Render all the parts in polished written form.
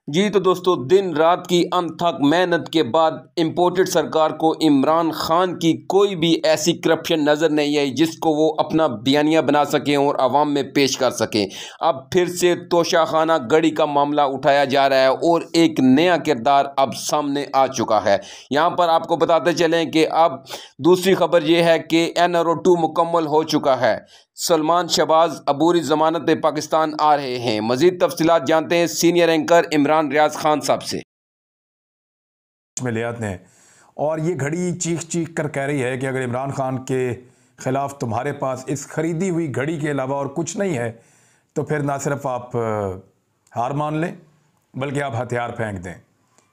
जी तो दोस्तों, दिन रात की अनथक मेहनत के बाद इम्पोर्टेड सरकार को इमरान खान की कोई भी ऐसी करप्शन नज़र नहीं आई जिसको वो अपना बयानिया बना सकें और आवाम में पेश कर सकें। अब फिर से तोशाखाना गढ़ी का मामला उठाया जा रहा है और एक नया किरदार अब सामने आ चुका है। यहाँ पर आपको बताते चलें कि अब दूसरी खबर ये है कि NRO 2 मुकम्मल हो चुका है। सलमान शहबाज अबूरी जमानत पे पाकिस्तान आ रहे हैं। मजीद तफसीलात जानते हैं सीनियर एंकर इमरान रियाज खान साहब से। में ले आते हैं और ये घड़ी चीख चीख कर कह रही है कि अगर इमरान खान के ख़िलाफ़ तुम्हारे पास इस खरीदी हुई घड़ी के अलावा और कुछ नहीं है तो फिर ना सिर्फ आप हार मान लें बल्कि आप हथियार फेंक दें,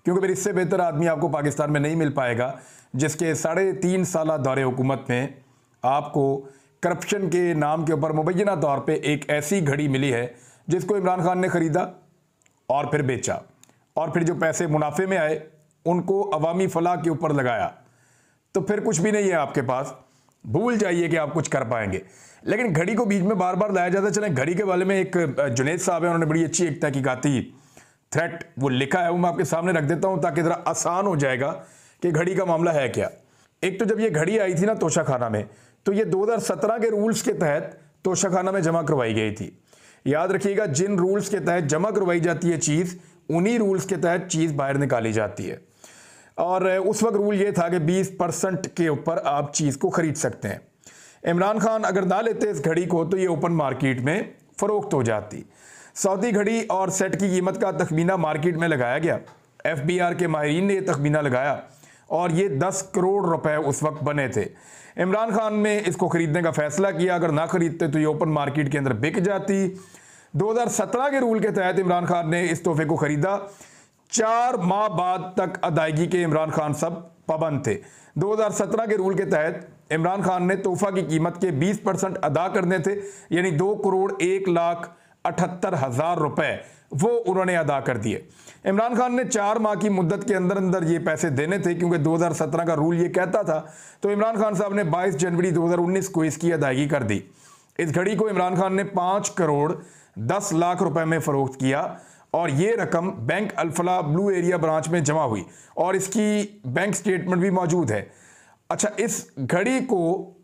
क्योंकि फिर इससे बेहतर आदमी आपको पाकिस्तान में नहीं मिल पाएगा जिसके 3.5 साल दौरे हुकूमत में आपको करप्शन के नाम के ऊपर मुबैना तौर पे एक ऐसी घड़ी मिली है जिसको इमरान खान ने ख़रीदा और फिर बेचा और फिर जो पैसे मुनाफे में आए उनको अवामी फलाह के ऊपर लगाया। तो फिर कुछ भी नहीं है आपके पास, भूल जाइए कि आप कुछ कर पाएंगे। लेकिन घड़ी को बीच में बार बार लाया जाता है। चलें, घड़ी के बारे में एक जुनेद साहब है, उन्होंने बड़ी अच्छी एक तहकीकाती थ्रेट वो लिखा है, वो मैं आपके सामने रख देता हूँ ताकि ज़रा आसान हो जाएगा कि घड़ी का मामला है क्या। एक तो जब ये घड़ी आई थी ना तोशाखाना में, तो ये 2017 के रूल्स के तहत तोशाखाना में जमा करवाई गई थी। याद रखिएगा, जिन रूल्स के तहत जमा करवाई जाती है चीज़, उन्हीं रूल्स के तहत चीज़ बाहर निकाली जाती है। और उस वक्त रूल ये था कि 20% के ऊपर आप चीज़ को ख़रीद सकते हैं। इमरान खान अगर ना लेते इस घड़ी को तो ये ओपन मार्केट में फ़रोख्त हो जाती। सऊदी घड़ी और सेट की कीमत का तखमीना मार्केट में लगाया गया। FBR के माहिरीन ने यह तखमीना लगाया और ये 10 करोड़ रुपए उस वक्त बने थे। इमरान खान ने इसको ख़रीदने का फ़ैसला किया, अगर ना ख़रीदते तो ये ओपन मार्केट के अंदर बिक जाती। 2017 के रूल के तहत इमरान खान ने इस तोहफे को ख़रीदा। 4 माह बाद तक अदायगी के इमरान खान सब पाबंद थे। 2017 के रूल के तहत इमरान खान ने तोहफा की कीमत के 20% अदा करने थे, यानी 2,01,78,000 रुपए वो उन्होंने अदा कर दिए। इमरान खान ने 4 माह की मुद्दत के अंदर अंदर ये पैसे देने थे, क्योंकि 2017 का रूल ये कहता था। तो इमरान खान साहब ने 22 जनवरी 2019 को इसकी अदायगी कर दी। इस घड़ी को इमरान खान ने 5 करोड़ 10 लाख रुपए में फ़रोख्त किया और ये रकम bank Al Falah blue area branch में जमा हुई और इसकी बैंक स्टेटमेंट भी मौजूद है। अच्छा, इस घड़ी को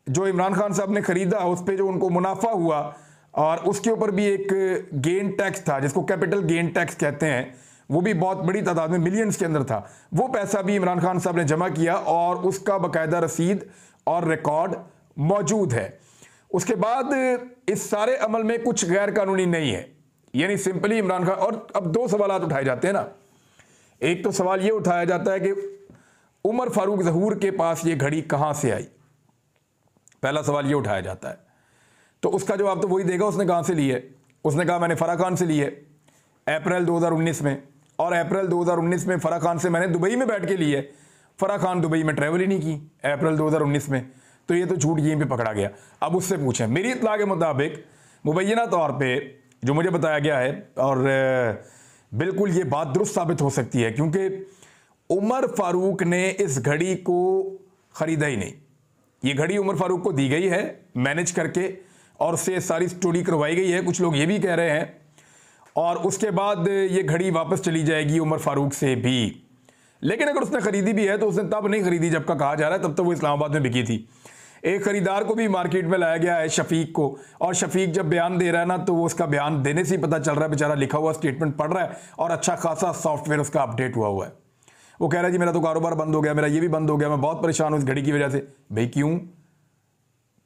जो इमरान खान साहब ने ख़रीदा, उस पर जो उनको मुनाफा हुआ और उसके ऊपर भी एक गेन टैक्स था जिसको कैपिटल गेन टैक्स कहते हैं, वो भी बहुत बड़ी तादाद में मिलियंस के अंदर था। वो पैसा भी इमरान खान साहब ने जमा किया और उसका बाकायदा रसीद और रिकॉर्ड मौजूद है। उसके बाद इस सारे अमल में कुछ गैर कानूनी नहीं है, यानी सिंपली इमरान खान। और अब 2 सवाल उठाए जाते हैं ना। एक तो सवाल ये उठाया जाता है कि उमर फारूक ज़हूर के पास ये घड़ी कहाँ से आई। पहला सवाल ये उठाया जाता है, तो उसका जवाब तो वही देगा उसने कहाँ से ली है। उसने कहा मैंने फराह खान से ली है अप्रैल 2019 में, और अप्रैल 2019 में फराह खान से मैंने दुबई में बैठ के ली है। फराह खान दुबई में ट्रैवल ही नहीं की अप्रैल 2019 में, तो ये तो झूठ यहीं पे पकड़ा गया। अब उससे पूछें, मेरी इत्तला के मुताबिक मुबैना तौर पे जो मुझे बताया गया है, और बिल्कुल ये बात दुरुस्त साबित हो सकती है, क्योंकि उमर फारूक ने इस घड़ी को ख़रीदा ही नहीं। ये घड़ी उमर फारूक को दी गई है मैनेज करके और उससे सारी स्टोरी करवाई गई है, कुछ लोग ये भी कह रहे हैं, और उसके बाद ये घड़ी वापस चली जाएगी उमर फारूक से भी। लेकिन अगर उसने ख़रीदी भी है तो उसने तब नहीं ख़रीदी जब का कहा जा रहा है, तब तो वो इस्लामाबाद में बिकी थी। एक ख़रीदार को भी मार्केट में लाया गया है, शफीक को, और शफीक जब बयान दे रहा है ना, तो वो उसका बयान देने से ही पता चल रहा है, बेचारा लिखा हुआ स्टेटमेंट पढ़ रहा है और अच्छा खासा सॉफ्टवेयर उसका अपडेट हुआ है। वो कह रहा है जी मेरा तो कारोबार बंद हो गया, मेरा ये भी बंद हो गया, मैं बहुत परेशान हूँ इस घड़ी की वजह से। भाई क्यों?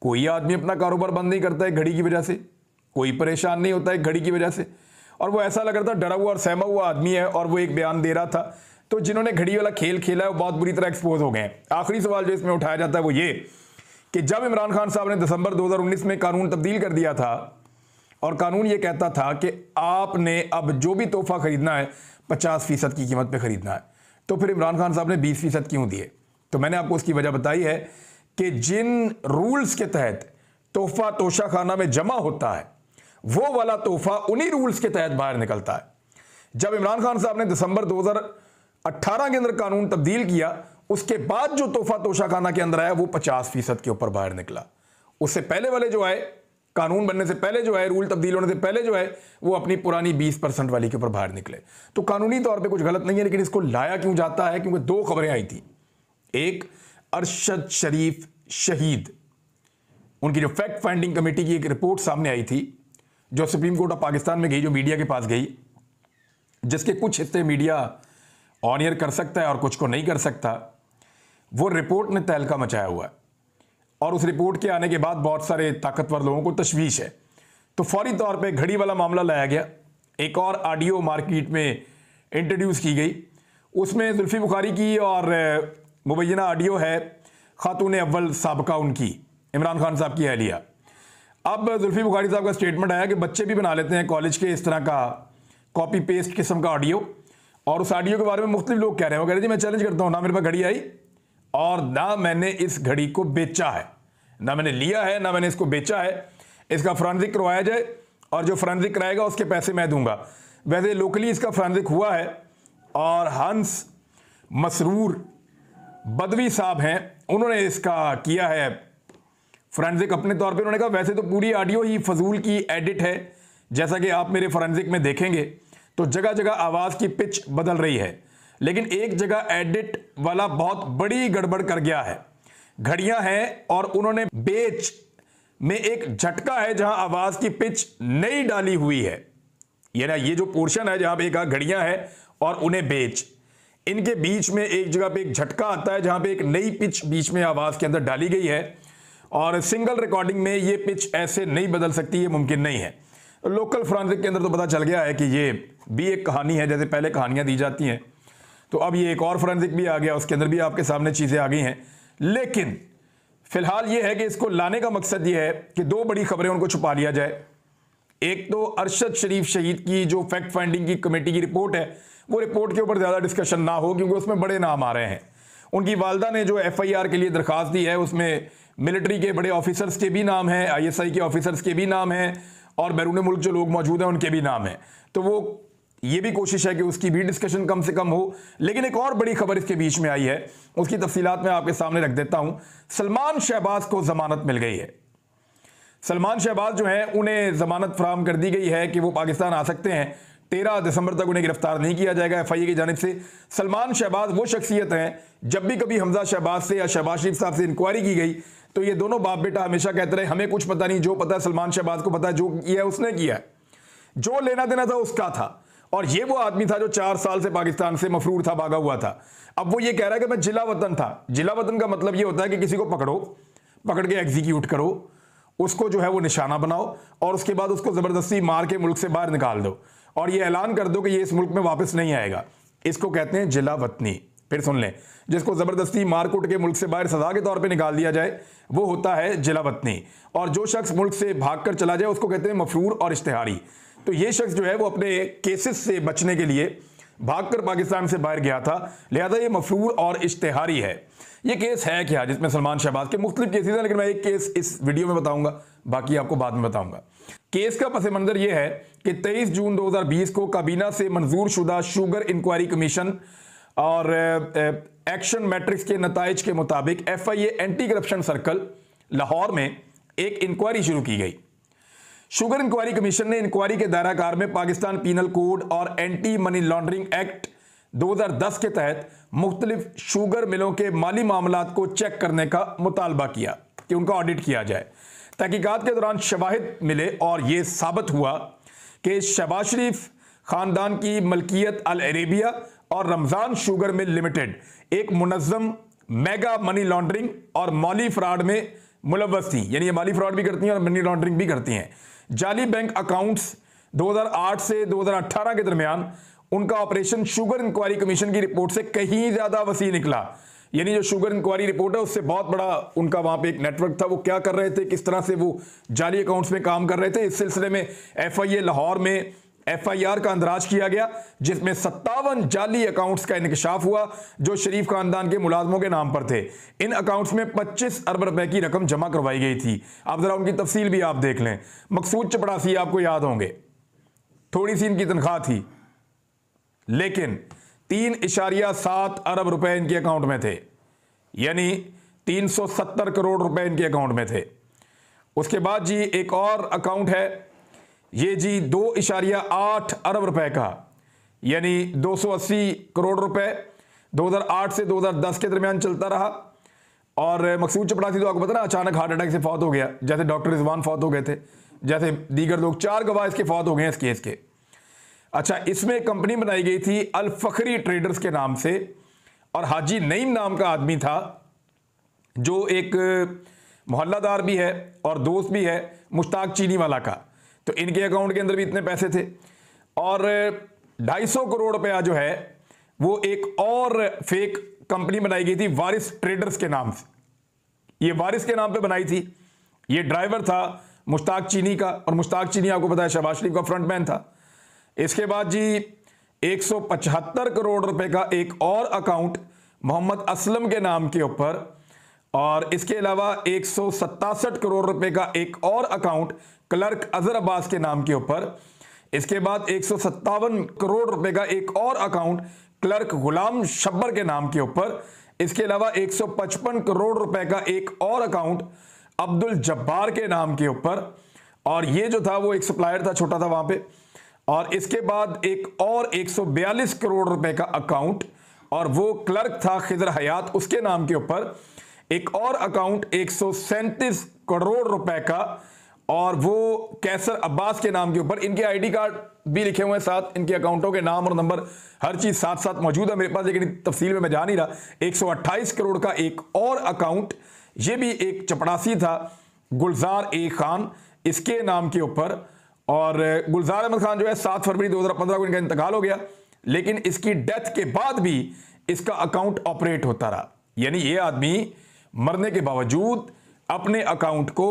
कोई आदमी अपना कारोबार बंद नहीं करता है घड़ी की वजह से, कोई परेशान नहीं होता है घड़ी की वजह से। और वो ऐसा लग रहा था डरा हुआ और सहमा हुआ आदमी है, और वो एक बयान दे रहा था। तो जिन्होंने घड़ी वाला खेल खेला है वो बहुत बुरी तरह एक्सपोज हो गए हैं। आखिरी सवाल जो इसमें उठाया जाता है वो ये कि जब इमरान खान साहब ने दिसंबर 2019 में कानून तब्दील कर दिया था, और कानून ये कहता था कि आपने अब जो भी तोहफा खरीदना है 50% की कीमत पे खरीदना है, तो फिर इमरान खान साहब ने 20% क्यों दिए? तो मैंने आपको उसकी वजह बताई है कि जिन रूल्स के तहत तोहफा तोशाखाना में जमा होता है, वो वाला तोहफा उन्हीं रूल्स के तहत बाहर निकलता है। जब इमरान खान साहब ने दिसंबर 2018 के अंदर कानून तब्दील किया, उसके बाद जो तोहफा तोशाखाना के अंदर आया वो 50% के ऊपर बाहर निकला। उससे पहले वाले जो आए कानून बनने से पहले जो है, रूल तब्दील होने से पहले जो है, वो अपनी पुरानी 20% वाली के ऊपर बाहर निकले। तो कानूनी तौर पे कुछ गलत नहीं है, लेकिन इसको लाया क्यों जाता है? क्योंकि दो खबरें आई थी। एक, अरशद शरीफ शहीद, उनकी जो फैक्ट फाइंडिंग कमेटी की एक रिपोर्ट सामने आई थी, जो सुप्रीम कोर्ट ऑफ पाकिस्तान में गई, जो मीडिया के पास गई, जिसके कुछ हिस्से मीडिया ऑन एयर कर सकता है और कुछ को नहीं कर सकता। वो रिपोर्ट ने तहलका मचाया हुआ है और उस रिपोर्ट के आने के बाद बहुत सारे ताकतवर लोगों को तशवीश है। तो फौरी तौर पे घड़ी वाला मामला लाया गया। एक और ऑडियो मार्केट में इंट्रोड्यूस की गई, उसमें जुल्फी बुखारी की और मुबैना ऑडियो है खातून अव्वल साबका उनकी, इमरान खान साहब की अहलिया। अब जुल्फी बुखारी साहब का स्टेटमेंट आया कि बच्चे भी बना लेते हैं कॉलेज के इस तरह का कॉपी पेस्ट किस्म का ऑडियो, और उस ऑडियो के बारे में मुख्तलिफ लोग कह रहे हैं। वो कह रहे थे मैं चैलेंज करता हूं, ना मेरे पास घड़ी आई और ना मैंने इस घड़ी को बेचा है, ना मैंने लिया है, ना मैंने इसको बेचा है। इसका फोरेंसिक करवाया जाए और जो फोरेंसिक कराएगा उसके पैसे मैं दूंगा। वैसे लोकली इसका फोरेंसिक हुआ है और हंस मसरूर बदवी साहब हैं, उन्होंने इसका किया है फोरेंसिक अपने तौर पे। उन्होंने कहा वैसे तो पूरी ऑडियो ही फजूल की एडिट है, जैसा कि आप मेरे फोरेंसिक में देखेंगे तो जगह जगह आवाज़ की पिच बदल रही है, लेकिन एक जगह एडिट वाला बहुत बड़ी गड़बड़ कर गया है। घड़ियां हैं और उन्होंने बेच में एक झटका है जहां आवाज़ की पिच नहीं डाली हुई है। ये ना, ये जो पोर्शन है जहां पे एक घड़ियां हैं और उन्हें बेच, इनके बीच में एक जगह पे एक झटका आता है जहां पे एक नई पिच बीच में आवाज़ के अंदर डाली गई है, और सिंगल रिकॉर्डिंग में ये पिच ऐसे नहीं बदल सकती, ये मुमकिन नहीं है। लोकल फोरेंसिक के अंदर तो पता चल गया है कि ये भी एक कहानी है, जैसे पहले कहानियां दी जाती हैं, तो अब ये एक और फोरेंसिक भी आ गया, उसके अंदर भी आपके सामने चीज़ें आ गई हैं। लेकिन फिलहाल ये है कि इसको लाने का मकसद ये है कि दो बड़ी खबरें उनको छुपा लिया जाए। एक तो अरशद शरीफ शहीद की जो फैक्ट फाइंडिंग की कमेटी की रिपोर्ट है, वो रिपोर्ट के ऊपर ज़्यादा डिस्कशन ना हो, क्योंकि उसमें बड़े नाम आ रहे हैं। उनकी वालदा ने जो FIR के लिए दरख्वास्त दी है, उसमें मिलिट्री के बड़े ऑफिसर्स के भी नाम हैं, ISI के ऑफिसर्स के भी नाम हैं, और बैरून मुल्क जो लोग मौजूद हैं उनके भी नाम हैं। तो वो ये भी कोशिश है कि उसकी भी डिस्कशन कम से कम हो। लेकिन एक और बड़ी खबर इसके बीच में आई है, उसकी तफसीलात मैं आपके सामने रख देता हूं। सलमान शहबाज को जमानत मिल गई है। सलमान शहबाज जो है, उन्हें जमानत फराहम कर दी गई है कि वो पाकिस्तान आ सकते हैं। 13 दिसंबर तक उन्हें गिरफ्तार नहीं किया जाएगा FIA की जानिब से। सलमान शहबाज वो शख्सियत हैं, जब भी कभी हमजा शहबाज से या शहबाज शरीफ साहब से इंक्वायरी की गई तो ये दोनों बाप बेटा हमेशा कहते रहे हमें कुछ पता नहीं, जो पता है सलमान शहबाज को पता है, जो किया है उसने किया है, जो लेना देना था उसका था। और ये वो आदमी था जो 4 साल से पाकिस्तान से मफरूर था, भागा हुआ था। अब वो ये कह रहा है कि मैं जिला वतन था। जिला वतन का मतलब ये होता है कि किसी को पकड़ो, पकड़ के एग्जीक्यूट करो, उसको जो है वो निशाना बनाओ और उसके बाद उसको ज़बरदस्ती मार के मुल्क से बाहर निकाल दो और ये ऐलान कर दो कि ये इस मुल्क में वापस नहीं आएगा। इसको कहते हैं जिला वतनी। फिर सुन लें, जिसको ज़बरदस्ती मार कूट के मुल्क से बाहर सजा के तौर पे निकाल दिया जाए वो होता है जिला वतनी, और जो शख्स मुल्क से भाग कर चला जाए उसको कहते हैं मफरूर और इश्तिहारी। तो ये शख्स जो है वो अपने केसेस से बचने के लिए भागकर पाकिस्तान से बाहर गया था, लिहाजा ये मफरूर और इश्तिहारी है। ये केस है क्या जिसमें सलमान शहबाज के मुख्तलिफ केसेस हैं, लेकिन मैं एक केस इस वीडियो में बताऊंगा, बाकी आपको बाद में बताऊंगा। केस का पस मंजर यह है कि 23 जून 2020 को काबीना से मंजूर शुदा शुगर इंक्वायरी कमीशन और एक्शन मैट्रिक्स के नताइज के मुताबिक FIA anti corruption circle Lahore में एक इंक्वायरी शुरू की गई। शुगर इंक्वायरी कमीशन ने इंक्वायरी के दायरा कार में पाकिस्तान पीनल कोड और एंटी मनी लॉन्ड्रिंग एक्ट 2010 के तहत मुख्तलिफ शुगर मिलों के माली मामलात को चेक करने का मुतालबा किया कि उनका ऑडिट किया जाए। तहकीकात के दौरान शवाहिद मिले और यह साबित हुआ कि शहबाज शरीफ खानदान की मलकियत अल अरेबिया और रमजान शुगर मिल लिमिटेड एक मुनज़्ज़म मेगा मनी लॉन्ड्रिंग और माली फ्रॉड में मुलव्वस थी, यानी ये माली फ्रॉड भी करती हैं और मनी लॉन्ड्रिंग भी करती हैं। जाली बैंक अकाउंट्स 2008 से 2018 के दरमियान उनका ऑपरेशन शुगर इंक्वायरी कमीशन की रिपोर्ट से कहीं ज्यादा वसी निकला। यानी जो शुगर इंक्वायरी रिपोर्ट है उससे बहुत बड़ा उनका वहां पे एक नेटवर्क था। वो क्या कर रहे थे, किस तरह से वो जाली अकाउंट्स में काम कर रहे थे, इस सिलसिले में FIA लाहौर में FIR का अंदराज किया गया, जिसमें 57 जाली अकाउंट्स का इंकशाफ हुआ जो शरीफ खानदान के मुलाजमों के नाम पर थे। इन अकाउंट्स में 25 अरब रुपए की रकम जमा करवाई गई थी। अब जरा उनकी तफसील भी आप देख लें। मकसूद चपड़ासी आपको याद होंगे, थोड़ी सी इनकी तनख्वाह थी, लेकिन 3.7 अरब रुपए इनके अकाउंट में थे, यानी 370 करोड़ रुपए इनके अकाउंट में थे। उसके बाद जी एक और अकाउंट है, ये जी 2.8 अरब रुपए का, यानी 280 करोड़ रुपए 2008 से 2010 के दरमियान चलता रहा। और मकसूद चपड़ासी तो आपको पता ना अचानक हार्ट अटैक से फौत हो गया, जैसे डॉक्टर रिजवान फौत हो गए थे, जैसे दीगर लोग 4 गवाह इसके फौत हो गए हैं इस केस के। अच्छा, इसमें कंपनी बनाई गई थी अल फखरी ट्रेडर्स के नाम से, और हाजी नईम नाम का आदमी था जो एक मोहल्लादार भी है और दोस्त भी है मुश्ताक चीनी वाला का। तो इनके अकाउंट के अंदर भी इतने पैसे थे। और 250 करोड़ रुपया जो है वो एक और फेक कंपनी बनाई गई थी वारिस ट्रेडर्स के नाम से। ये वारिस के नाम पे बनाई थी। ये ड्राइवर था मुश्ताक चीनी का, और मुश्ताक चीनी आपको पता है शहबाज शरीफ का फ्रंटमैन था। इसके बाद जी 175 करोड़ रुपए का एक और अकाउंट मोहम्मद असलम के नाम के ऊपर, और इसके अलावा 167 करोड़ रुपए का एक और अकाउंट क्लर्क अजहर अब्बास के नाम के ऊपर। इसके बाद 157 करोड़ रुपए का एक और अकाउंट क्लर्क गुलाम शब्बर के नाम के ऊपर। इसके अलावा 155 करोड़ रुपए का एक और अकाउंट अब्दुल जब्बार के नाम के ऊपर, और ये जो था वो एक सप्लायर था, छोटा था वहां पे। और इसके बाद एक और 142 करोड़ रुपए का अकाउंट, और वो क्लर्क था खिजर हयात, उसके नाम के ऊपर। एक और अकाउंट 137 करोड़ रुपए का, और वो कैसर अब्बास के नाम के ऊपर। इनके आईडी कार्ड भी लिखे हुए हैं साथ, इनके अकाउंटों के नाम और नंबर हर चीज साथ साथ मौजूद है मेरे पास, लेकिन तफसील में मैं जा नहीं रहा। 128 करोड़ का एक और अकाउंट, ये भी एक चपड़ासी था गुलजार ए खान, इसके नाम के ऊपर। और गुलजार अहमद खान जो है 7 फरवरी 2015 को इनका इंतकाल हो गया, लेकिन इसकी डेथ के बाद भी इसका अकाउंट ऑपरेट होता रहा। यानी ये आदमी मरने के बावजूद अपने अकाउंट को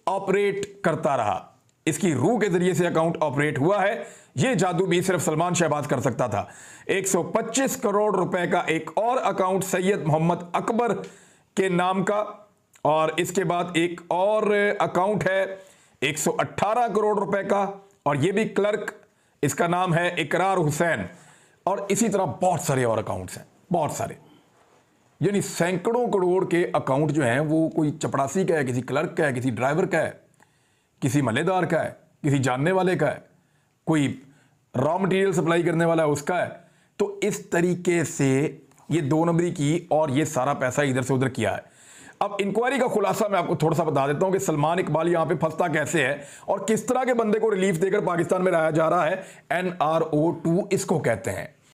ऑपरेट करता रहा। इसकी रूह के जरिए से अकाउंट ऑपरेट हुआ है। यह जादू भी सिर्फ सलमान शहबाज कर सकता था। 125 करोड़ रुपए का एक और अकाउंट सैयद मोहम्मद अकबर के नाम का, और इसके बाद एक और अकाउंट है 118 करोड़ रुपए का, और यह भी क्लर्क, इसका नाम है इकरार हुसैन। और इसी तरह बहुत सारे और अकाउंट्स हैं, बहुत सारे, यानी सैकड़ों करोड़ के अकाउंट जो हैं वो कोई चपड़ासी का है, किसी क्लर्क का है, किसी ड्राइवर का है, किसी मल्लेदार का है, किसी जानने वाले का है, कोई रॉ मटेरियल सप्लाई करने वाला है उसका है। तो इस तरीके से ये 2 नंबरी की, और ये सारा पैसा इधर से उधर किया है। अब इंक्वायरी का खुलासा मैं आपको थोड़ा सा बता देता हूं कि सलमान इकबाल यहां पे फंसता कैसे है और किस तरह के बंदे को रिलीफ देकर पाकिस्तान में लाया जा रहा है। NRO 2 इसको कहते हैं।